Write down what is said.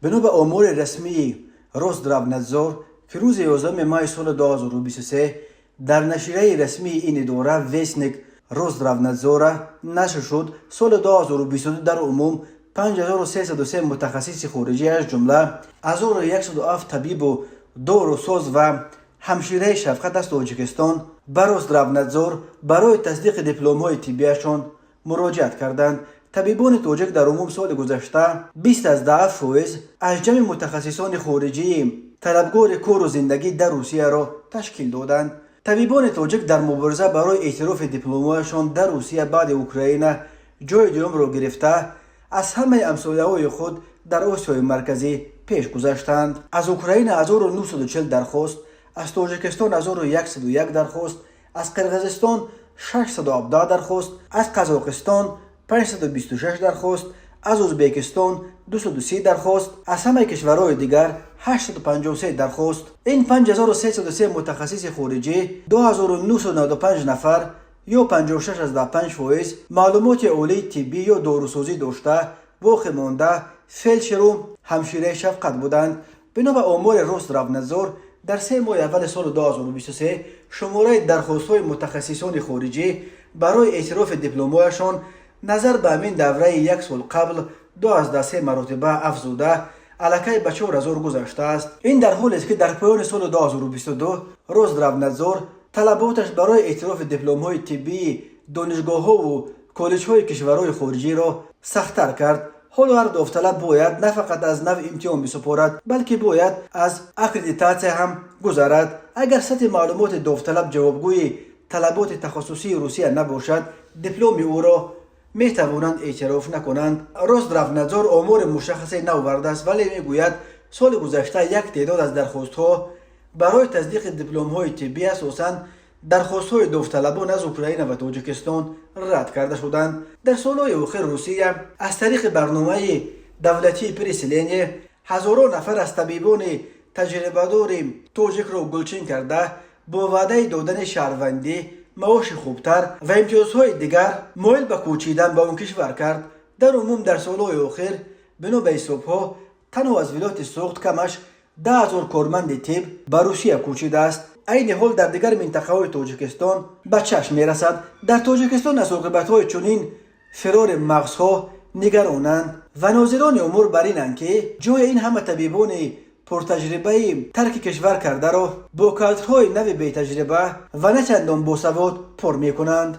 بنا به آمار رسمی روزدروبنتزور که روز 11 ماه سال 2023 در نشریه رسمی این اداره ویسنیک روزدروبنتزور نشر شد، سال 2022 در عموم 5303 متخصص خارجی از جمله 1107 طبیب و داروساز و همشیره شفقت از تاجیکستان به روزدروبنتزور برای تصدیق دیپلم‌های طبیشان مراجعت کردند. طبیبان تاجیک در عموم سال گذشته 20% از جمع متخصصان خارجی طلبگار کار و زندگی در روسیه را تشکیل دادند. طبیبان تاجیک در مبارزه برای اعتراف دیپلم‌هایشان در روسیه بعد اوکراین جای دوم را گرفته از همه همسایه‌های خود در آسیای مرکزی پیش گذشتند. از اوکراین 1940 درخواست، از تاجیکستان 1101 درخواست، از قرقیزستان 617 درخواست، از قزاقستان 526 درخواست، از ازبکستان 230 درخواست، از همه کشورهای دیگر 853 درخواست. این 5303 متخصص خارجی 2995 نفر یا 56.5% معلومات عالی طبی یا داروسازی داشته، واقع مانده، فلچر و همشیره شفقت بودند. بنا به آمار روزدروبنتزور در 3 ماه اول سال 2023 شماره درخواست‌های متخصصان خارجی برای اعتراف دیپلم‌هایشان نظر به همین دوره یک سال قبل 12 مرتبه افزوده الکی به 4000 گذشته است. این در حالی است که در پایان سال 2022 روزدروبنتزور طلباتش برای اعتراف دیپلم‌های طبی دانشگاه‌ها و کالج‌های کشورهای خارجی را سخت‌تر کرد. حالا هر داوطلب باید نه فقط از نوع امتحان بسپارد، بلکه باید از اکریدیتاسیون هم گذرد. اگر سطح معلومات داوطلب جوابگوی طلبات تخصصی روسیه نباشد، دیپلم او را می توانند اعتراف نکنند. روزدروبنتزور آمار مشخصی نآورده است، ولی میگوید سال گذشته یک تعداد از درخواست‌ها برای تصدیق دیپلم‌های طبی اساساً درخواست‌های داوطلبان از اوکراین و تاجیکستان رد کرده شدند. در سال‌های اخیر روسیه از طریق برنامه دولتی پریسلینی هزاران نفر از طبیبان تجربه‌دار تاجیک را گلچین کرده با وعده دادن شهروندی، معاش خوبتر و امتیازهای دیگر مایل به کوچیدن به آن کشور کرد. در عموم در سال‌های اخیر بنا به حساب‌ها تنها از ولایت سوخت کمش 10,000 کارمند طب به روسیه کوچیده است. این حال در دیگر منطقه‌های تاجیکستان به چشم می‌رسد. در تاجیکستان از عاقبت‌های چنین فرار مغزها نگرانند و ناظران امور بر اینند که جای این همه طبیبان پرتجربه ترک کشور کرده را با کادرهای نو بی تجربه و نه چندان باسواد پر می‌کنند.